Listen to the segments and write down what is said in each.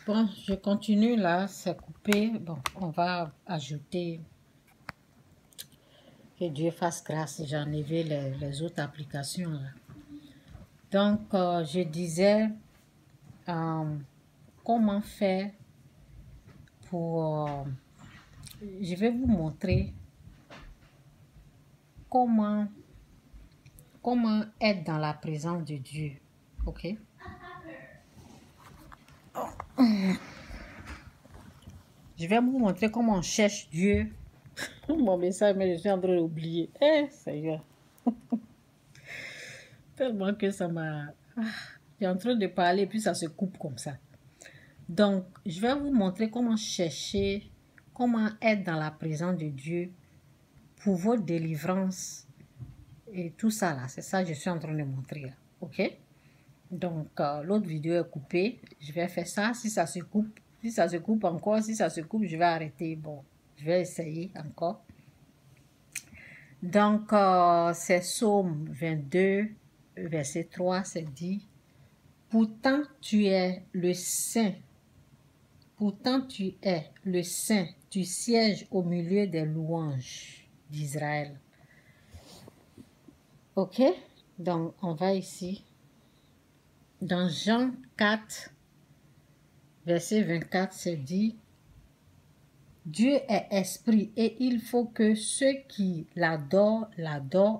Bon, je continue là, c'est coupé. Bon, on va ajouter que Dieu fasse grâce. J'ai enlevé les autres applications là. Donc, je disais comment faire pour... je vais vous montrer comment être dans la présence de Dieu. Ok? Je vais vous montrer comment on cherche Dieu. Mon message, mais je suis en train d'oublier. Seigneur. Tellement que ça m'a... J'ai en train de parler et puis ça se coupe comme ça. Donc, je vais vous montrer comment chercher, comment être dans la présence de Dieu pour votre délivrance et tout ça là. C'est ça que je suis en train de montrer là. Ok? Donc, l'autre vidéo est coupée. Je vais faire ça. Si ça se coupe, si ça se coupe encore, si ça se coupe, je vais arrêter. Bon, je vais essayer encore. Donc, c'est Psaume 22, verset 3, c'est dit, « Pourtant tu es le Saint, pourtant tu es le Saint, tu sièges au milieu des louanges d'Israël. » Ok? Donc, on va ici. Dans Jean 4, verset 24, c'est dit, « Dieu est esprit et il faut que ceux qui l'adorent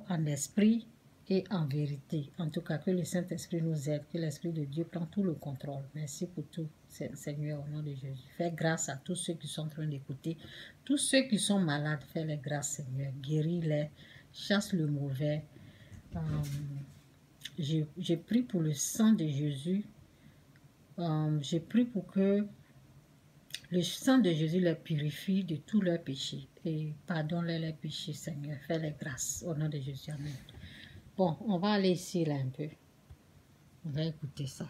en esprit et en vérité. » En tout cas, que le Saint-Esprit nous aide, que l'Esprit de Dieu prend tout le contrôle. Merci pour tout, Seigneur, au nom de Jésus. Fais grâce à tous ceux qui sont en train d'écouter. Tous ceux qui sont malades, fais-les grâce, Seigneur. Guéris-les, chasse le mauvais. J'ai pris pour le sang de Jésus. J'ai pris pour que le sang de Jésus les purifie de tous leurs péchés. Et pardonne-les les péchés, Seigneur. Fais-les grâce au nom de Jésus. Amen. Bon, on va aller ici là un peu. On va écouter ça.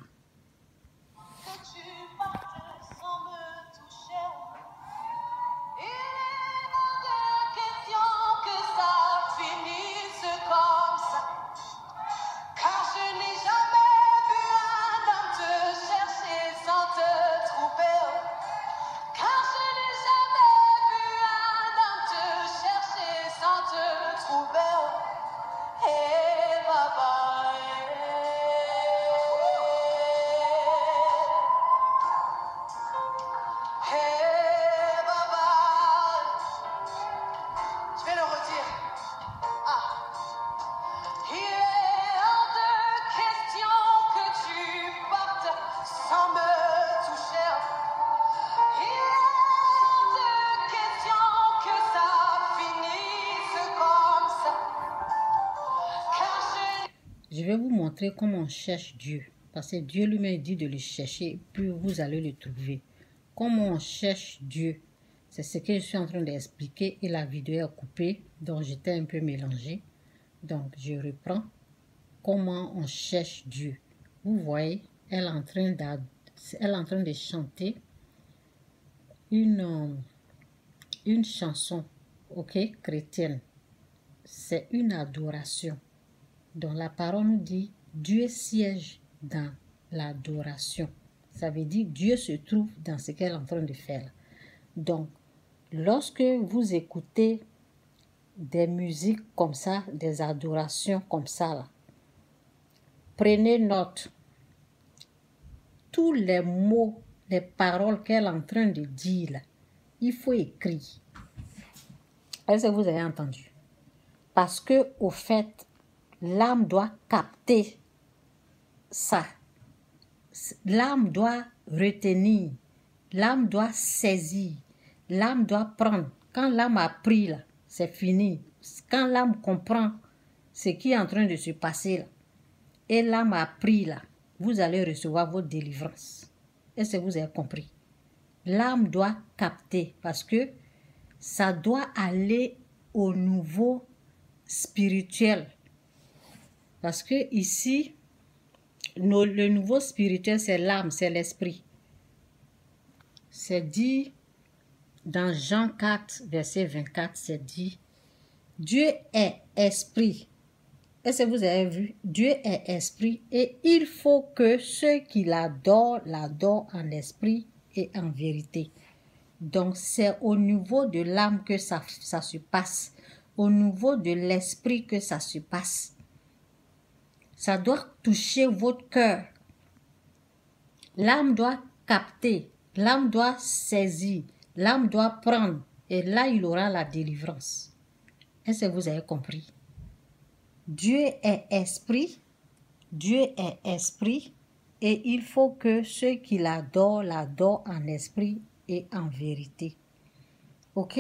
Je vais vous montrer comment on cherche Dieu. Parce que Dieu lui-même dit de le chercher, puis vous allez le trouver. Comment on cherche Dieu, c'est ce que je suis en train d'expliquer et la vidéo est coupée, donc j'étais un peu mélangée. Donc, je reprends. Comment on cherche Dieu. Vous voyez, elle est en train de chanter une chanson, ok, chrétienne. C'est une adoration. Donc la parole nous dit, Dieu siège dans l'adoration. Ça veut dire Dieu se trouve dans ce qu'elle est en train de faire. Donc, lorsque vous écoutez des musiques comme ça, des adorations comme ça, là, prenez note. Tous les mots, les paroles qu'elle est en train de dire, là, il faut écrire. Est-ce que vous avez entendu? Parce que, au fait, l'âme doit capter ça. L'âme doit retenir. L'âme doit saisir. L'âme doit prendre. Quand l'âme a pris, là, c'est fini. Quand l'âme comprend ce qui est en train de se passer, là, et l'âme a pris, là, vous allez recevoir votre délivrance. Est-ce que vous avez compris? L'âme doit capter parce que ça doit aller au niveau spirituel. Parce que ici, le niveau spirituel, c'est l'âme, c'est l'esprit. C'est dit dans Jean 4, verset 24, c'est dit, Dieu est esprit. Est-ce que vous avez vu? Dieu est esprit et il faut que ceux qui l'adorent en esprit et en vérité. Donc, c'est au niveau de l'âme que ça se passe, au niveau de l'esprit que ça se passe. Ça doit toucher votre cœur. L'âme doit capter, l'âme doit saisir, l'âme doit prendre, et là, il aura la délivrance. Est-ce que vous avez compris? Dieu est esprit, Dieu est esprit, et il faut que ceux qui l'adorent en esprit et en vérité. Ok?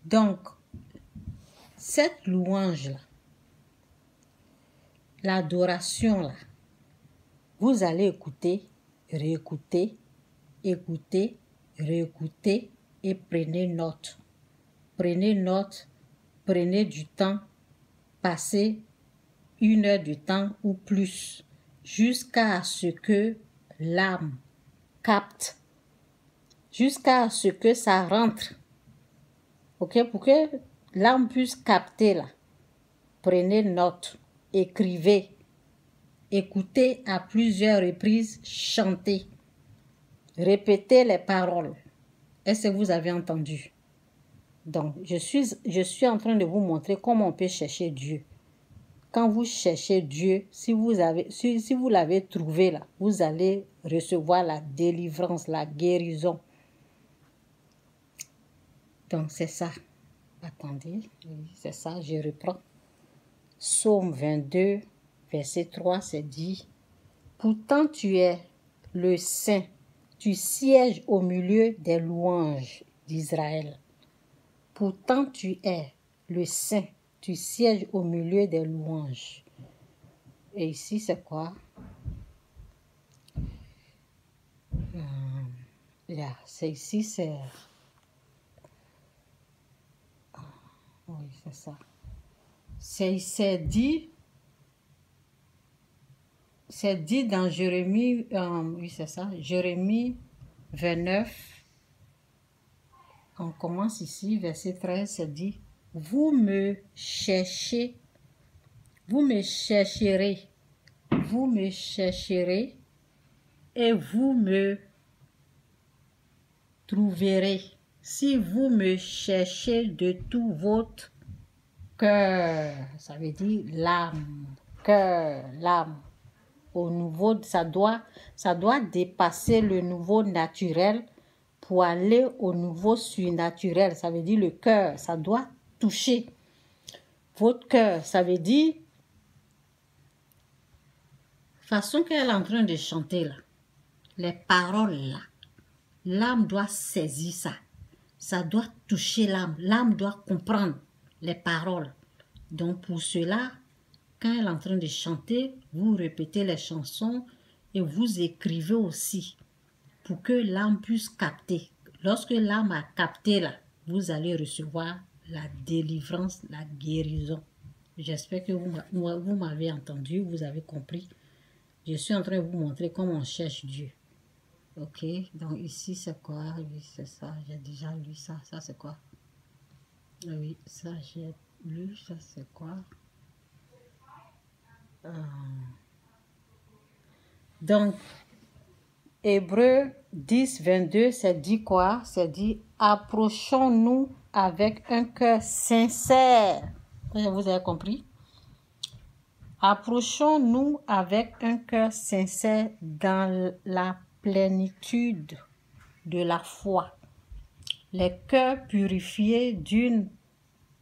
Donc, cette louange-là, l'adoration-là, vous allez écouter, réécouter, écouter, réécouter et prenez note. Prenez note, prenez du temps, passez 1 heure de temps ou plus jusqu'à ce que l'âme capte, jusqu'à ce que ça rentre. Ok, pour que l'âme puisse capter là, prenez note, écrivez, écoutez à plusieurs reprises, chantez, répétez les paroles. Est-ce que vous avez entendu? Donc, je suis en train de vous montrer comment on peut chercher Dieu. Quand vous cherchez Dieu, si vous l'avez trouvé là, vous allez recevoir la délivrance, la guérison. Donc, c'est ça. Attendez, c'est ça, je reprends. Psaume 22, verset 3, c'est dit: pourtant tu es le Saint, tu sièges au milieu des louanges d'Israël. Pourtant tu es le Saint, tu sièges au milieu des louanges. Et ici, c'est quoi? C'est ici, c'est... Oui, c'est ça. C'est dit dans Jérémie, oui, c'est ça, Jérémie 29. On commence ici, verset 13, c'est dit: vous me chercherez, et vous me trouverez, si vous me cherchez de tout votre cœur. Ça veut dire l'âme, cœur, l'âme. Au niveau, ça doit dépasser le niveau naturel pour aller au niveau surnaturel. Ça veut dire le cœur, ça doit toucher votre cœur. Ça veut dire, façon qu'elle est en train de chanter là, les paroles là, l'âme doit saisir ça. Ça doit toucher l'âme. L'âme doit comprendre les paroles. Donc pour cela, quand elle est en train de chanter, vous répétez les chansons et vous écrivez aussi pour que l'âme puisse capter. Lorsque l'âme a capté là, vous allez recevoir la délivrance, la guérison. J'espère que vous m'avez entendu, vous avez compris. Je suis en train de vous montrer comment on cherche Dieu. Ok, donc ici c'est quoi? Oui, c'est ça, j'ai déjà lu ça. Ça c'est quoi? Oui, ça j'ai lu, ça c'est quoi? Donc, Hébreux 10, 22, c'est dit quoi? C'est dit: approchons-nous avec un cœur sincère. Vous avez compris? Approchons-nous avec un cœur sincère dans la plénitude de la foi. Les cœurs purifiés d'une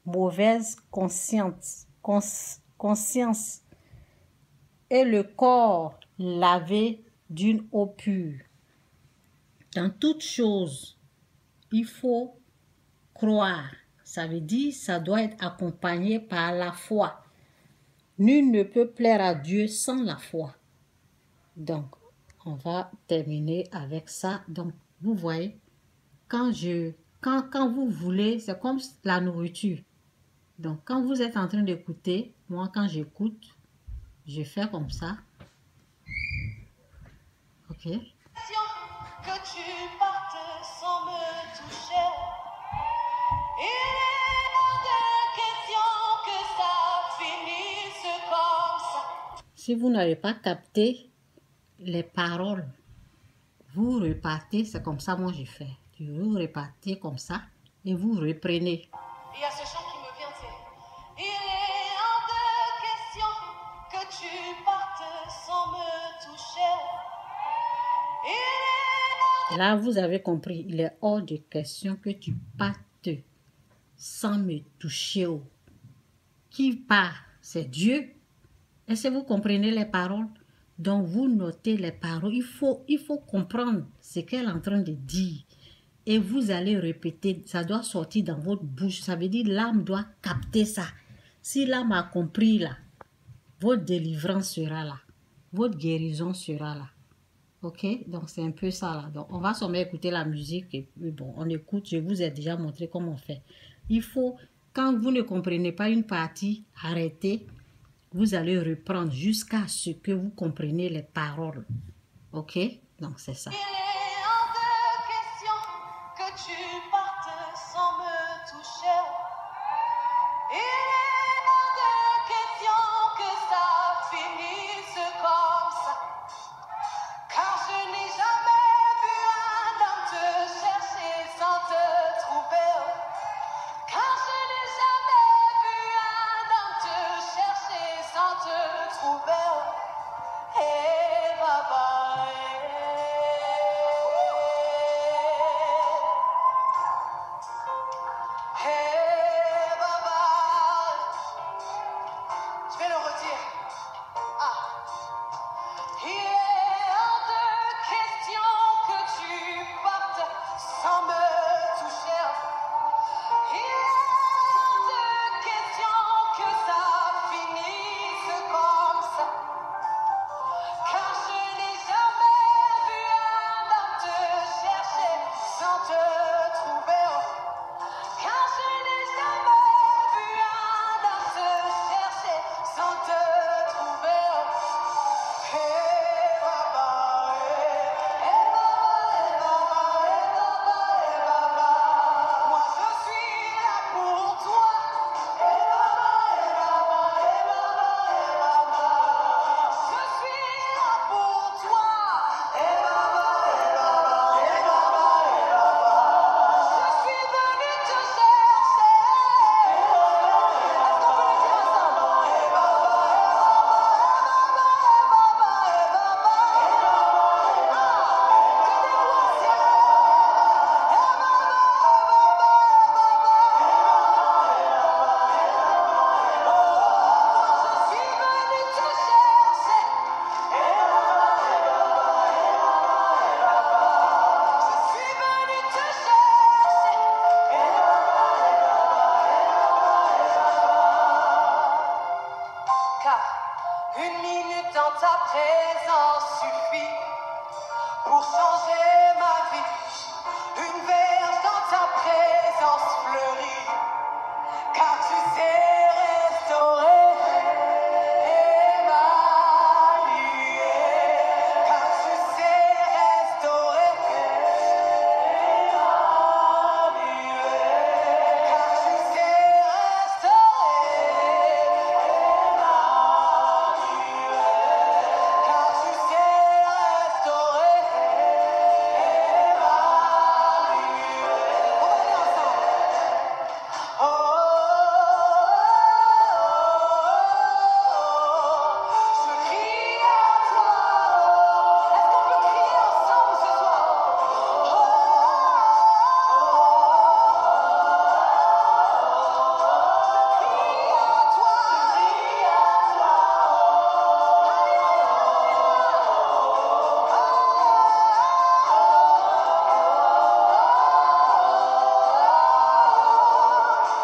mauvaise conscience et le corps lavé d'une eau pure. Dans toute chose, il faut croire. Ça veut dire, ça doit être accompagné par la foi. Nul ne peut plaire à Dieu sans la foi. Donc, on va terminer avec ça. Donc, vous voyez, quand vous voulez, c'est comme la nourriture. Donc, quand vous êtes en train d'écouter, moi, quand j'écoute, je fais comme ça. Ok. Que tu partes sans me toucher. Il est hors de question que ça finisse comme ça. Si vous n'avez pas capté les paroles, Vous repartez, c'est comme ça moi j'ai fait. Vous repartez comme ça et vous reprenez. Il y a ce chant qui me vient, c'est il est hors de question que tu partes sans me toucher. Il est hors Là, vous avez compris, il est hors de question que tu partes sans me toucher. Qui part? C'est Dieu. Est-ce que vous comprenez les paroles? Donc, vous notez les paroles. Il faut comprendre ce qu'elle est en train de dire. Et vous allez répéter. Ça doit sortir dans votre bouche. Ça veut dire l'âme doit capter ça. Si l'âme a compris là, votre délivrance sera là. Votre guérison sera là. Ok? Donc, c'est un peu ça là. Donc, on va seulement écouter la musique. Et puis, bon, on écoute. Je vous ai déjà montré comment on fait. Il faut, quand vous ne comprenez pas une partie, arrêtez. Vous allez reprendre jusqu'à ce que vous compreniez les paroles. Ok? Donc, c'est ça. il est hors de question que tu partes sans me toucher. Il est hors de question que ça finisse comme ça. Car je n'ai jamais vu un homme te chercher sans te trouver. Car je n'ai jamais vu un homme te chercher sans te trouver. Hey, baba, hey, baba. Je vais le redire. Ah. Il est hors de question que tu partes sans me toucher. Il est hors de question que ça finisse comme ça. Car je n'ai jamais vu un homme te chercher sans te trouver. Car je n'ai jamais vu un homme te chercher sans te trouver. Hey baba, hey baba, hey baba, hey baba, moi je suis là pour toi. Hey baba, hey baba, hey baba, hey baba, je suis là pour toi. Hey baba, hey baba, hey baba, hey baba, je suis venu te chercher. Est-ce qu'on peut le dire ensemble? Hey baba, car une minute dans ta présence suffit pour changer ma vie. Une verge dans ta présence fleurit, car tu sais restaurer Emmanuel. Car tu sais restaurer Emmanuel. Car tu sais restaurer car tu sais restaurer Emmanuel. On va aller ensemble. Oh, je crie à toi. Est-ce qu'on peut crier ensemble ce soir? Oh, je crie à toi.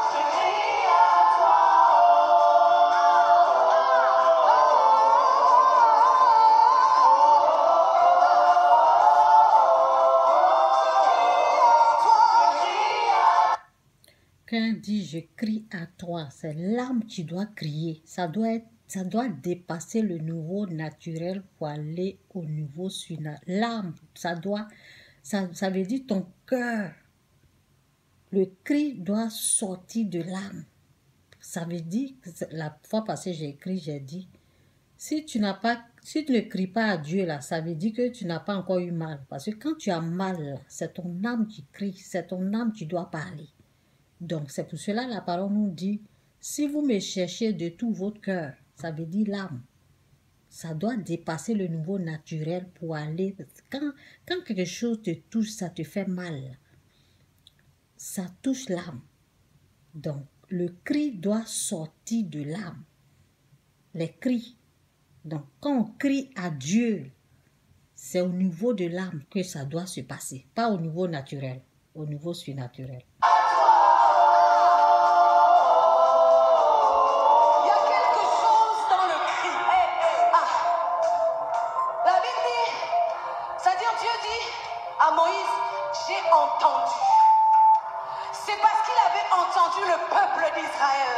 Je crie à toi. Quand on dit je crie à toi, c'est l'âme qui doit crier. Ça doit dépasser le niveau naturel pour aller au niveau surnaturel. L'âme, ça veut dire ton cœur. Le cri doit sortir de l'âme. Ça veut dire, la fois passée j'ai écrit, j'ai dit, Si tu ne cries pas à Dieu là, ça veut dire que tu n'as pas encore eu mal. Parce que quand tu as mal, c'est ton âme qui crie, c'est ton âme qui doit parler. Donc c'est pour cela la parole nous dit, si vous me cherchez de tout votre cœur, ça veut dire l'âme. Ça doit dépasser le niveau naturel pour aller. Quand quelque chose te touche, ça te fait mal. Ça touche l'âme. Donc le cri doit sortir de l'âme. Les cris. Donc, quand on crie à Dieu, c'est au niveau de l'âme que ça doit se passer, pas au niveau naturel, au niveau surnaturel. Il y a quelque chose dans le cri. La Bible dit, c'est-à-dire Dieu dit à Moïse, j'ai entendu. C'est parce qu'il avait entendu le peuple d'Israël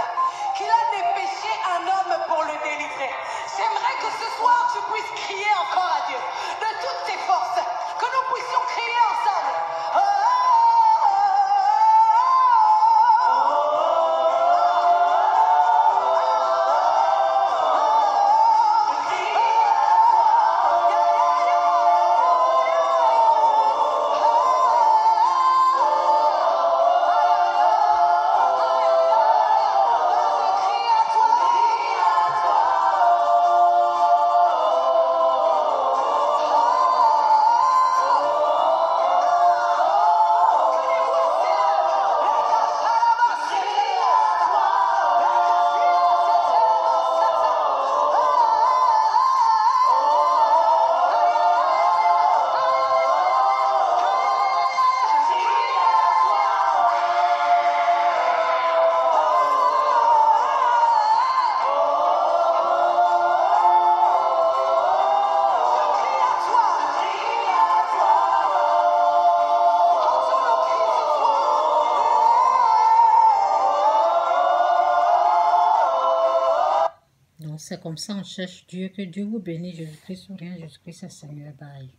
qu'il a dépêché un homme pour le délivrer. J'aimerais que ce soir tu puisses crier encore à Dieu de toutes tes forces, que nous puissions crier ensemble. Donc, c'est comme ça on cherche Dieu. Que Dieu vous bénisse. Jésus-Christ, rien, Jésus-Christ, c'est Seigneur. Bye.